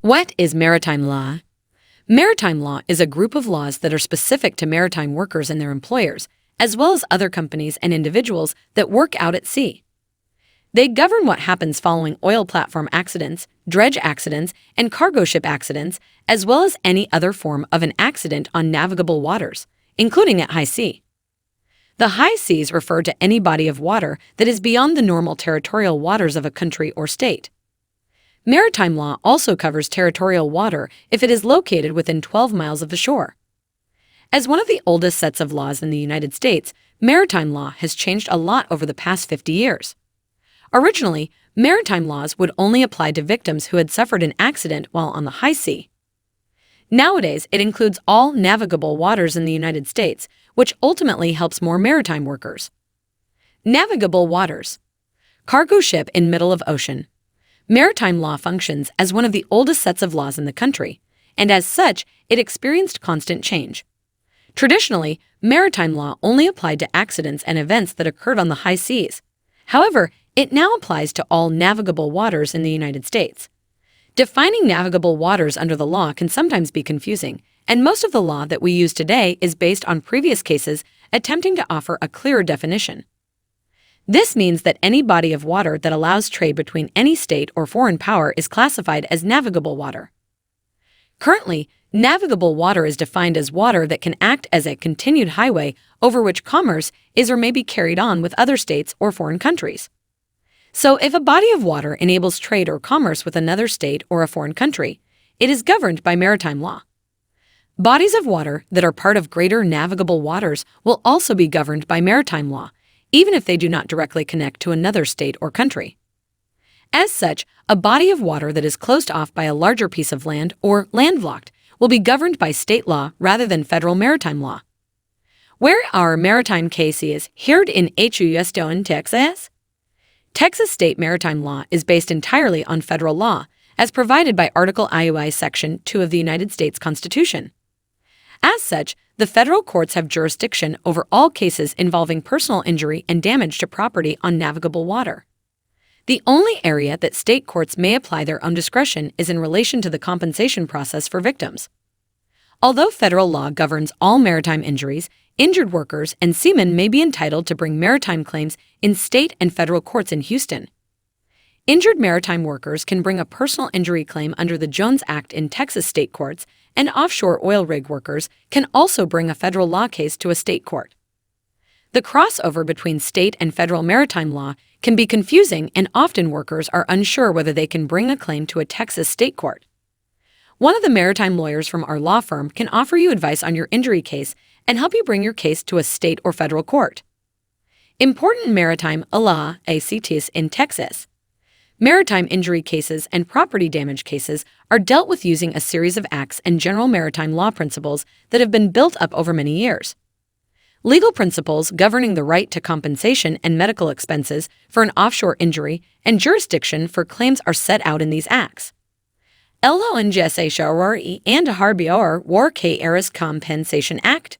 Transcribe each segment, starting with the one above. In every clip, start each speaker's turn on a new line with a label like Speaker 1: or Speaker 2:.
Speaker 1: What is maritime law? Maritime law is a group of laws that are specific to maritime workers and their employers, as well as other companies and individuals that work out at sea. They govern what happens following oil platform accidents, dredge accidents, and cargo ship accidents, as well as any other form of an accident on navigable waters, including at high sea. The high seas refer to any body of water that is beyond the normal territorial waters of a country or state. Maritime law also covers territorial water if it is located within 12 miles of the shore. As one of the oldest sets of laws in the United States, maritime law has changed a lot over the past 50 years. Originally, maritime laws would only apply to victims who had suffered an accident while on the high sea. Nowadays, it includes all navigable waters in the United States, which ultimately helps more maritime workers. Navigable waters. Cargo ship in middle of ocean. Maritime law functions as one of the oldest sets of laws in the country, and as such, it experienced constant change. Traditionally, maritime law only applied to accidents and events that occurred on the high seas. However, it now applies to all navigable waters in the United States. Defining navigable waters under the law can sometimes be confusing, and most of the law that we use today is based on previous cases attempting to offer a clearer definition. This means that any body of water that allows trade between any state or foreign power is classified as navigable water. Currently, navigable water is defined as water that can act as a continued highway over which commerce is or may be carried on with other states or foreign countries. So if a body of water enables trade or commerce with another state or a foreign country, it is governed by maritime law. Bodies of water that are part of greater navigable waters will also be governed by maritime law, even if they do not directly connect to another state or country. As such, a body of water that is closed off by a larger piece of land or landlocked will be governed by state law rather than federal maritime law. Where are maritime cases heard in Houston, Texas? Texas state maritime law is based entirely on federal law, as provided by Article II, Section 2 of the United States Constitution. As such, the federal courts have jurisdiction over all cases involving personal injury and damage to property on navigable water. The only area that state courts may apply their own discretion is in relation to the compensation process for victims. Although federal law governs all maritime injuries, injured workers and seamen may be entitled to bring maritime claims in state and federal courts in Houston. Injured maritime workers can bring a personal injury claim under the Jones Act in Texas state courts, and offshore oil rig workers can also bring a federal law case to a state court. The crossover between state and federal maritime law can be confusing, and often workers are unsure whether they can bring a claim to a Texas state court. One of the maritime lawyers from our law firm can offer you advice on your injury case and help you bring your case to a state or federal court. Important maritime law acts in Texas. Maritime injury cases and property damage cases are dealt with using a series of acts and general maritime law principles that have been built up over many years. Legal principles governing the right to compensation and medical expenses for an offshore injury and jurisdiction for claims are set out in these acts. LONGSA and Harbor Workers Compensation Act.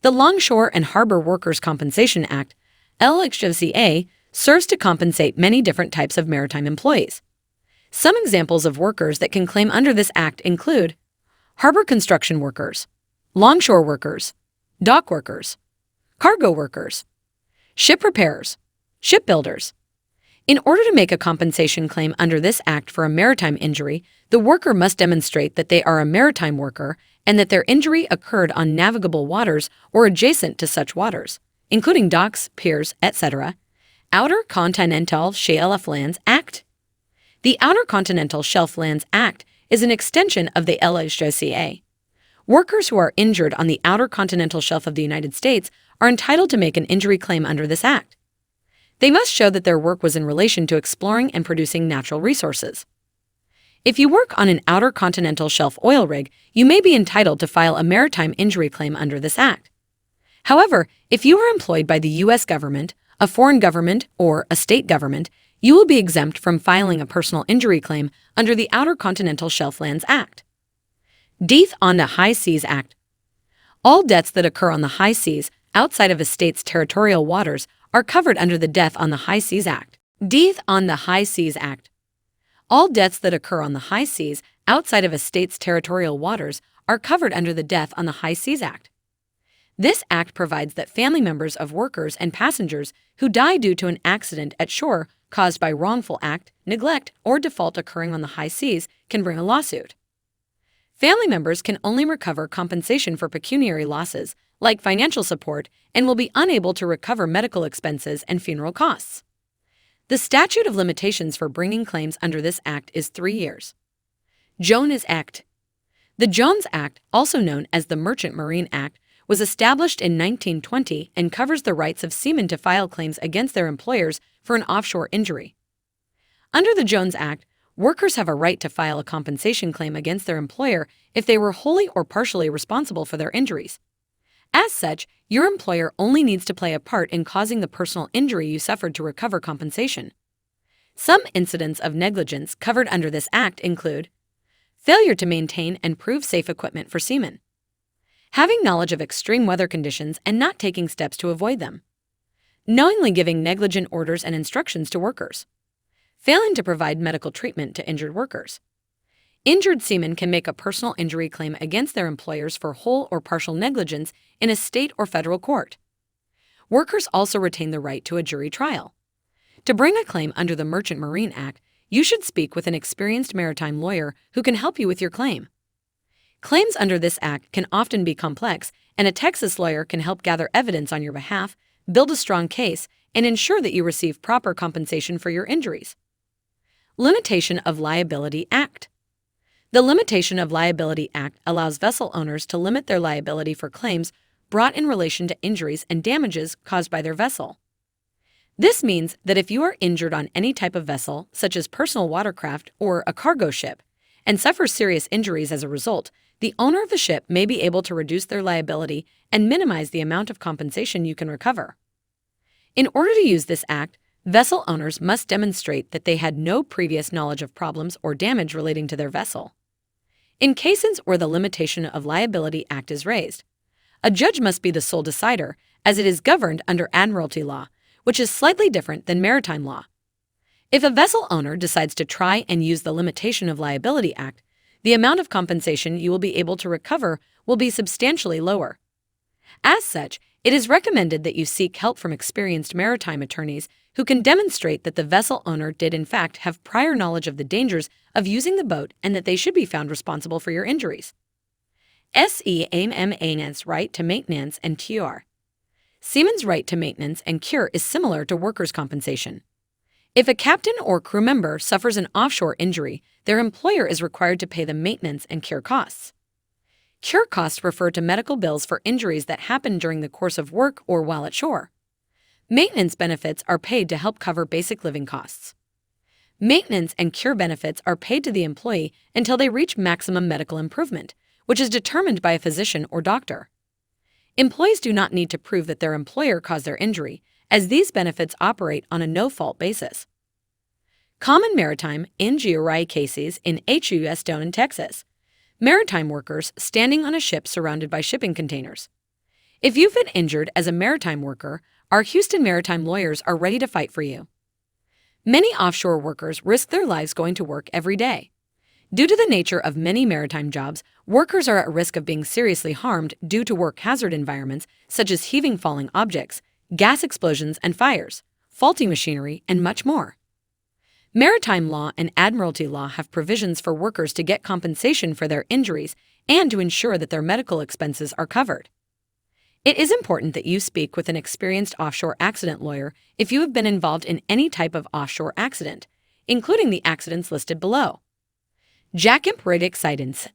Speaker 1: The Longshore and Harbor Workers Compensation Act, LHWCA, serves to compensate many different types of maritime employees. Some examples of workers that can claim under this act include harbor construction workers, longshore workers, dock workers, cargo workers, ship repairers, shipbuilders. In order to make a compensation claim under this act for a maritime injury, the worker must demonstrate that they are a maritime worker and that their injury occurred on navigable waters or adjacent to such waters, including docks, piers, etc. Outer Continental Shelf Lands Act. The Outer Continental Shelf Lands Act is an extension of the LHWCA. Workers who are injured on the Outer Continental Shelf of the United States are entitled to make an injury claim under this act. They must show that their work was in relation to exploring and producing natural resources. If you work on an Outer Continental Shelf oil rig, you may be entitled to file a maritime injury claim under this act. However, if you are employed by the U.S. government, a foreign government, or a state government, you will be exempt from filing a personal injury claim under the Outer Continental Shelf Lands Act. Death on the High Seas Act. All deaths that occur on the high seas outside of a state's territorial waters are covered under the Death on the High Seas Act. Death on the High Seas Act. All deaths that occur on the high seas outside of a state's territorial waters are covered under the Death on the High Seas Act. This act provides that family members of workers and passengers who die due to an accident at shore caused by wrongful act, neglect, or default occurring on the high seas can bring a lawsuit. Family members can only recover compensation for pecuniary losses, like financial support, and will be unable to recover medical expenses and funeral costs. The statute of limitations for bringing claims under this act is 3 years. Jones Act. The Jones Act, also known as the Merchant Marine Act, was established in 1920 and covers the rights of seamen to file claims against their employers for an offshore injury. Under the Jones Act, workers have a right to file a compensation claim against their employer if they were wholly or partially responsible for their injuries. As such, your employer only needs to play a part in causing the personal injury you suffered to recover compensation. Some incidents of negligence covered under this act include failure to maintain and prove safe equipment for seamen, having knowledge of extreme weather conditions and not taking steps to avoid them, knowingly giving negligent orders and instructions to workers, failing to provide medical treatment to injured workers. Injured seamen can make a personal injury claim against their employers for whole or partial negligence in a state or federal court. Workers also retain the right to a jury trial. To bring a claim under the Merchant Marine Act, you should speak with an experienced maritime lawyer who can help you with your claim. Claims under this act can often be complex, and a Texas lawyer can help gather evidence on your behalf, build a strong case, and ensure that you receive proper compensation for your injuries. Limitation of Liability Act. The Limitation of Liability Act allows vessel owners to limit their liability for claims brought in relation to injuries and damages caused by their vessel. This means that if you are injured on any type of vessel, such as personal watercraft or a cargo ship, and suffer serious injuries as a result, the owner of the ship may be able to reduce their liability and minimize the amount of compensation you can recover. In order to use this act, vessel owners must demonstrate that they had no previous knowledge of problems or damage relating to their vessel. In cases where the Limitation of Liability Act is raised, a judge must be the sole decider, as it is governed under admiralty law, which is slightly different than maritime law. If a vessel owner decides to try and use the Limitation of Liability Act, the amount of compensation you will be able to recover will be substantially lower. As such, it is recommended that you seek help from experienced maritime attorneys who can demonstrate that the vessel owner did in fact have prior knowledge of the dangers of using the boat and that they should be found responsible for your injuries. Seamen's right to maintenance and cure. Seamen's right to maintenance and cure is similar to workers' compensation. If a captain or crew member suffers an offshore injury, their employer is required to pay the maintenance and cure costs. Cure costs refer to medical bills for injuries that happen during the course of work or while at shore. Maintenance benefits are paid to help cover basic living costs. Maintenance and cure benefits are paid to the employee until they reach maximum medical improvement, which is determined by a physician or doctor. Employees do not need to prove that their employer caused their injury, as these benefits operate on a no-fault basis. Common maritime injury cases in Houston, Texas. Maritime workers standing on a ship surrounded by shipping containers. If you've been injured as a maritime worker, our Houston Maritime lawyers are ready to fight for you. Many offshore workers risk their lives going to work every day. Due to the nature of many maritime jobs, workers are at risk of being seriously harmed due to work hazard environments such as heaving falling objects, gas explosions and fires, faulty machinery, and much more. Maritime law and admiralty law have provisions for workers to get compensation for their injuries and to ensure that their medical expenses are covered. It is important that you speak with an experienced offshore accident lawyer if you have been involved in any type of offshore accident, including the accidents listed below. Jack-up rig accidents.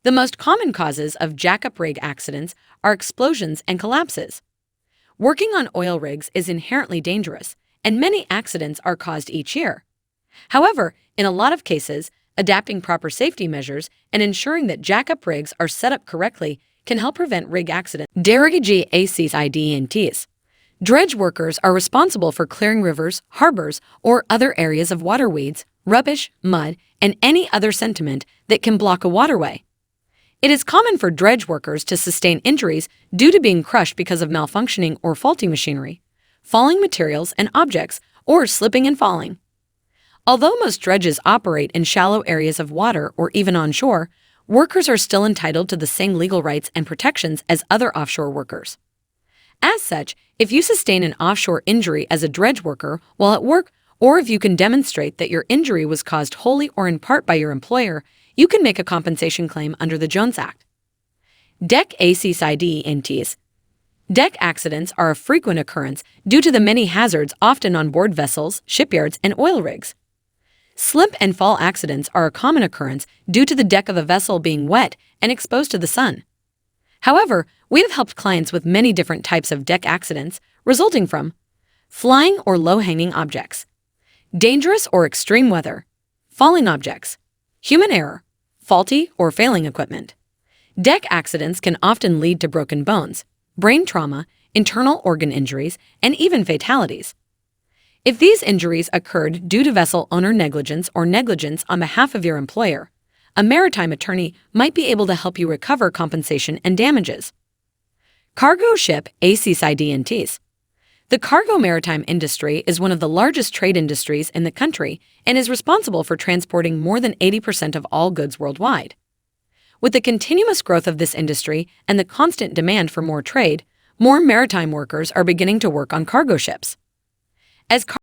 Speaker 1: The most common causes of jack-up rig accidents are explosions and collapses. Working on oil rigs is inherently dangerous, and many accidents are caused each year. However, in a lot of cases, adapting proper safety measures and ensuring that jack-up rigs are set up correctly can help prevent rig accidents. Dredge workers are responsible for clearing rivers, harbors, or other areas of water weeds, rubbish, mud, and any other sediment that can block a waterway. It is common for dredge workers to sustain injuries due to being crushed because of malfunctioning or faulty machinery, falling materials and objects, or slipping and falling. Although most dredges operate in shallow areas of water or even onshore, workers are still entitled to the same legal rights and protections as other offshore workers. As such, if you sustain an offshore injury as a dredge worker while at work, or if you can demonstrate that your injury was caused wholly or in part by your employer, you can make a compensation claim under the Jones Act. Deck accidents. Deck accidents are a frequent occurrence due to the many hazards often on board vessels, shipyards, and oil rigs. Slip and fall accidents are a common occurrence due to the deck of a vessel being wet and exposed to the sun. However, we have helped clients with many different types of deck accidents resulting from flying or low-hanging objects, dangerous or extreme weather, falling objects, human error, faulty or failing equipment. Deck accidents can often lead to broken bones, brain trauma, internal organ injuries, and even fatalities. If these injuries occurred due to vessel owner negligence or negligence on behalf of your employer, a maritime attorney might be able to help you recover compensation and damages. Cargo ship accidents. The cargo maritime industry is one of the largest trade industries in the country and is responsible for transporting more than 80% of all goods worldwide. With the continuous growth of this industry and the constant demand for more trade, more maritime workers are beginning to work on cargo ships. As